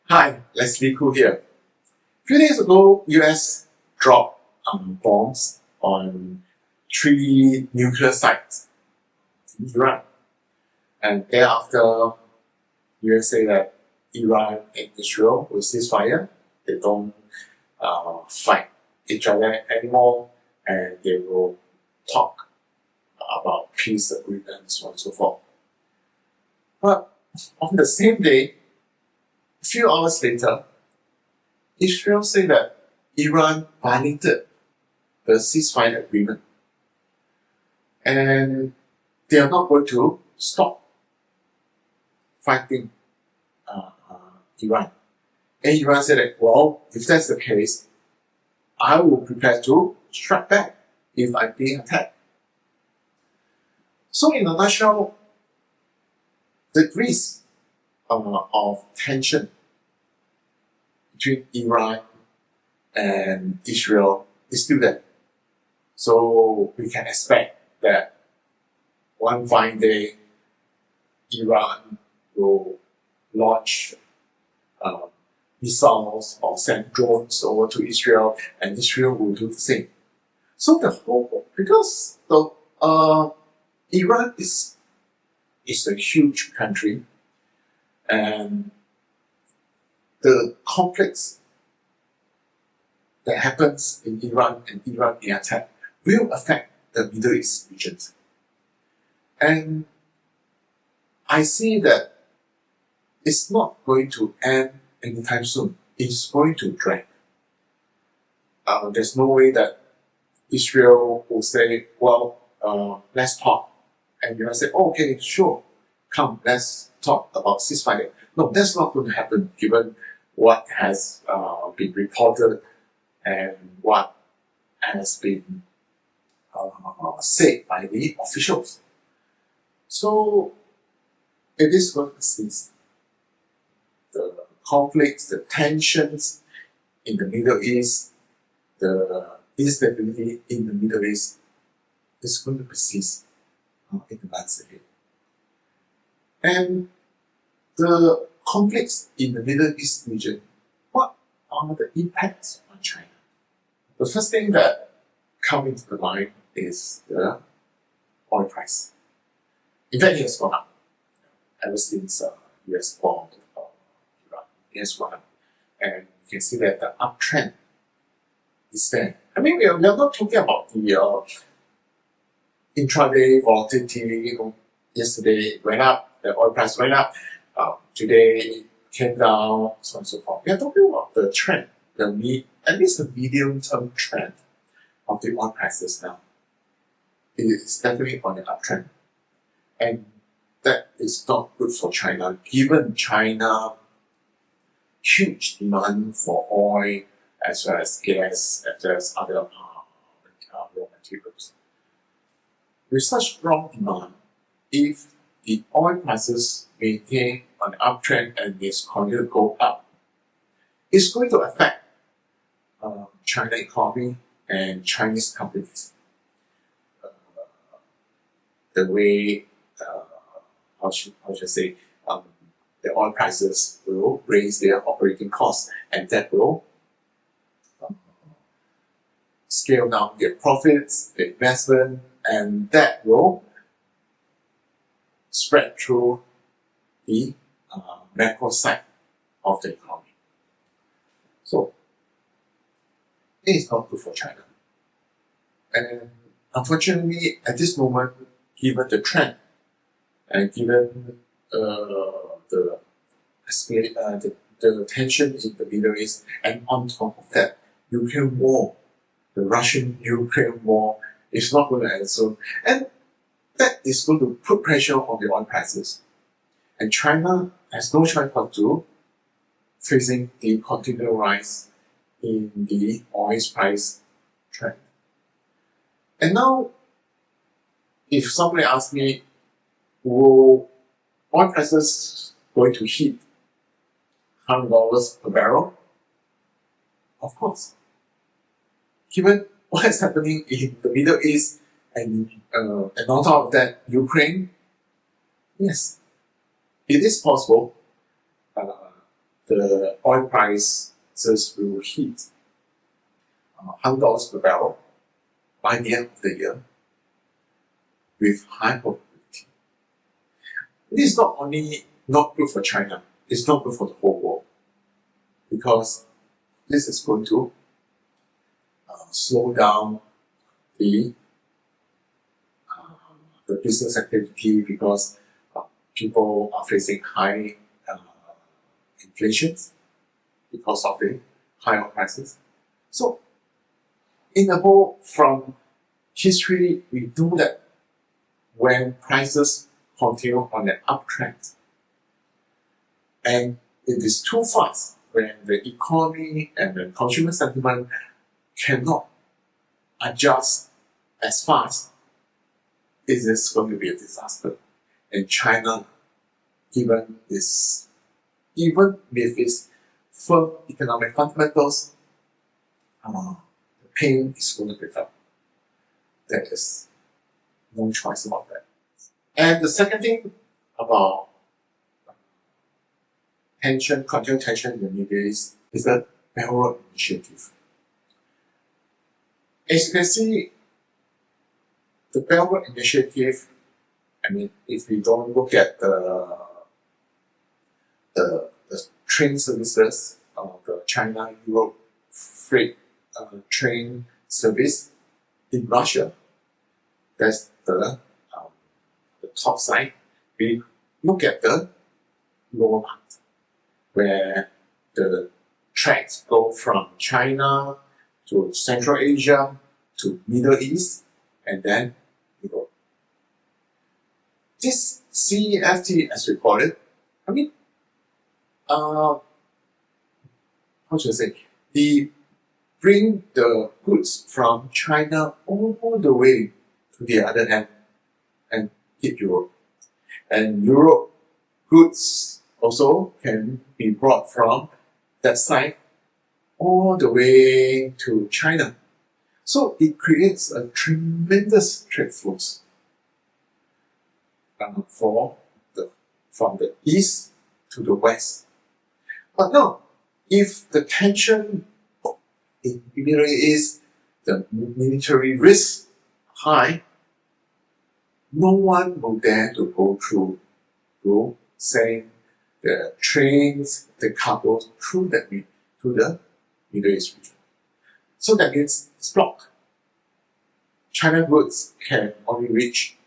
Hi, Leslie Koo here. A few days ago, US dropped bombs on 3 nuclear sites in Iran. And thereafter, US say that Iran and Israel will cease fire. They don't fight each other anymore, and they will talk about peace agreements, so on and so forth. But on the same day, a few hours later, Israel said that Iran violated the ceasefire agreement and they are not going to stop fighting Iran. And Iran said that, well, if that's the case, I will prepare to strike back if I'm being attacked. So in a nutshell, the risk of tension between Iran and Israel is still there. So we can expect that one fine day, Iran will launch missiles or send drones over to Israel, and Israel will do the same. So the whole, because Iran is a huge country, and the conflicts that happens in Iran and Iran being attacked will affect the Middle East region. And I see that it's not going to end anytime soon. It's going to drag. There's no way that Israel will say, well, let's talk. And Iran say, oh, okay, sure, come, let's talk about ceasefire. No, that's not going to happen given what has been reported and what has been said by the officials. So it is going to cease. The conflicts, the tensions in the Middle East, the instability in the Middle East is going to persist in the months ahead. And the conflicts in the Middle East region, what are the impacts on China? The first thing that comes into the mind is the oil price. In fact, it has gone up ever since US bombed Iran. It has gone up. And you can see that the uptrend is there. I mean, we are not talking about the intraday volatility. Yesterday it went up, the oil price went up. Today it came down, so on and so forth. We are talking about the trend, at least the medium-term trend of the oil prices now. It is definitely on the uptrend. And that is not good for China, given China's huge demand for oil, as well as gas, as well as other raw materials. With such strong demand, if the oil prices maintain an uptrend and is continue to go up, it's going to affect China economy and Chinese companies. The way, how should I say, the oil prices will raise their operating costs, and that will scale down their profits, their investment, and that will spread through the macro side of the economy. So, it is not good for China. And unfortunately, at this moment, given the trend and given the tension in the Middle East, and on top of that, Ukraine war, the Russian-Ukraine war is not going to end soon. And that is going to put pressure on the oil prices. And China has no choice but to facing the continual rise in the oil price trend. And now, if somebody asks me, will oil prices going to hit $100 per barrel? Of course. Given what is happening in the Middle East and on top of that, Ukraine, yes, it is possible the oil prices will hit $100 per barrel by the end of the year with high probability. This is not only not good for China, it's not good for the whole world, because this is going to slow down the business activity, because people are facing high inflation because of the high oil prices. So, in the whole, from history, we know that when prices continue on an uptrend, and it is too fast, when the economy and the consumer sentiment cannot adjust as fast, it is going to be a disaster. And China, even with its firm economic fundamentals, the pain is going to be felt. There is no choice about that. And the second thing about continued tension in the Middle East is the Belt and Road Initiative. As you can see, the Belt and Road Initiative, I mean, if we don't look at the train services, the China-Europe freight train service in Russia, that's the top side. We look at the lower part, where the tracks go from China to Central Asia to Middle East, and then Europe. This CEFT, as we call it, I mean, how should I say? They bring the goods from China all the way to the other end and hit Europe. And Europe goods also can be brought from that side all the way to China. So it creates a tremendous trade flows from the east to the west. But now, if the tension in the Middle East, the military risk high, no one will dare to go through send the trains, the cargo through the Middle East region. So that means it's blocked. China goods can only reach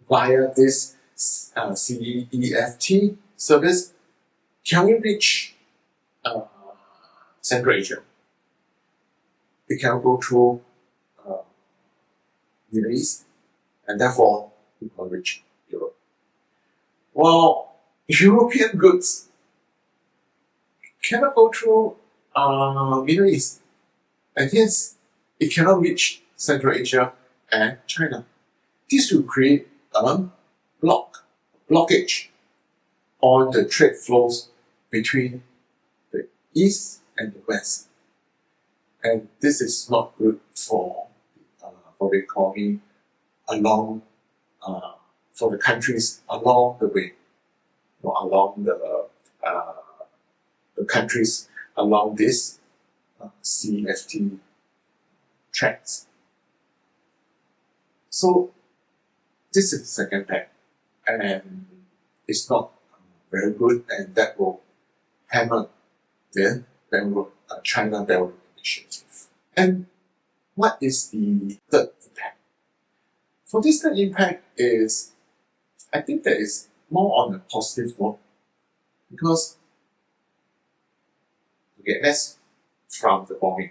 via this CEFT service. Can we reach Central Asia? It cannot go through Middle East, and therefore we can reach Europe. Well, European goods cannot go through Middle East, and hence it cannot reach Central Asia and China. This will create a blockage on the trade flows between the East and the West. And this is not good for the economy along, for the countries along the way, along the countries along this CFT tracks. So this is the second pack, and it's not very good, and that will hammer the China Belt Road Initiative. And what is the third impact? For this third impact is, I think that is more on a positive note, because let's start from the bombing.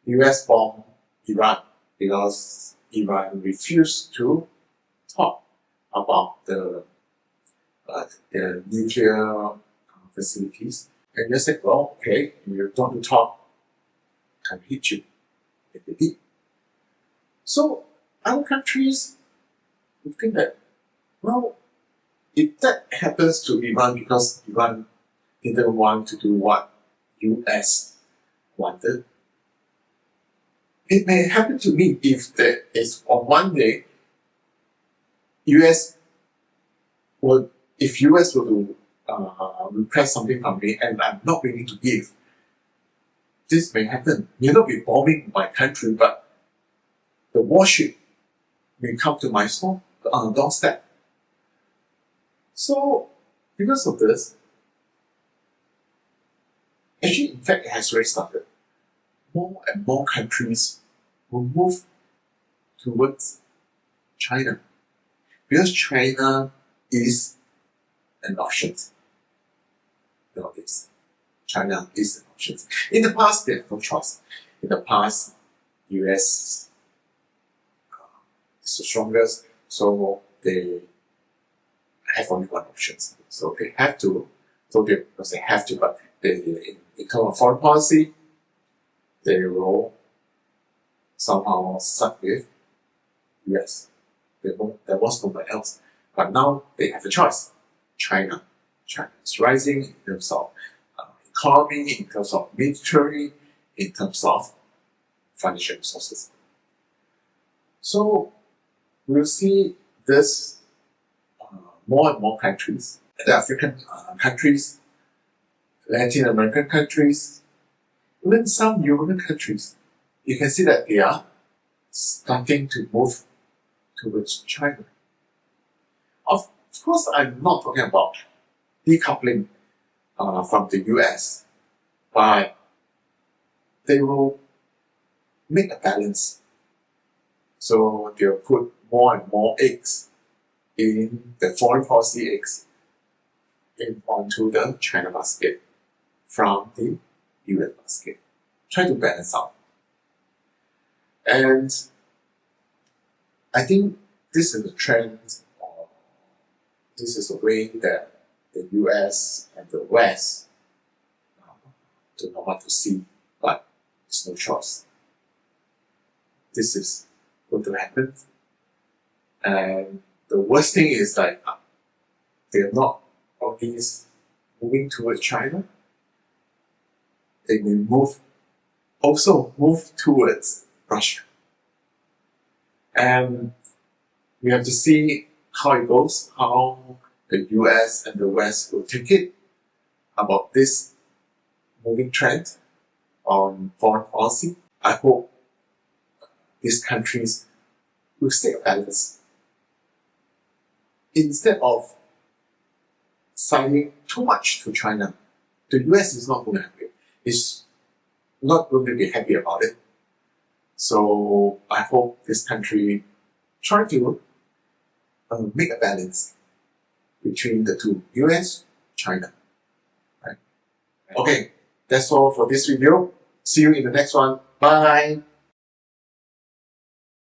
US bombed Iran because Iran refused to talk about the nuclear facilities. And they said, well, okay, if you don't want to talk, I will hit you. And they did. So other countries would think that, well, if that happens to Iran because Iran didn't want to do what US wanted, it may happen to me if there is on one day US would if US were to request something from me and I'm not willing to give, this may happen. May not be bombing my country, but the warship may come to my doorstep. So, because of this, actually, in fact, it has already started. More and more countries will move towards China, because China is an option nowadays. China is an option. In the past, they have no choice. In the past, US is the strongest, so they have only one option. So they have to, because they have to, but in terms of foreign policy, they will somehow side with US. There was nobody else. But now they have a choice. China is rising in terms of economy, in terms of military, in terms of financial resources. So we'll see this more and more countries, the African countries, Latin American countries, even some European countries. You can see that they are starting to move towards China. Of course, I'm not talking about decoupling from the US, but they will make a balance. So they'll put more and more eggs in the foreign policy eggs onto the China basket from the US basket. Try to balance out. And I think this is a trend, or this is a way that the US and the West do not want to see, but it's no choice. This is going to happen. And the worst thing is like they're not always moving towards China. They may also move towards Russia. And we have to see how it goes, how the US and the West will take it about this moving trend on foreign policy. I hope these countries will stay balanced. Instead of signing too much to China, the US is not going to happy. It's not going to be happy about it. So I hope this country try to make a balance between the two, US, China. Right? Okay, that's all for this video. See you in the next one. Bye.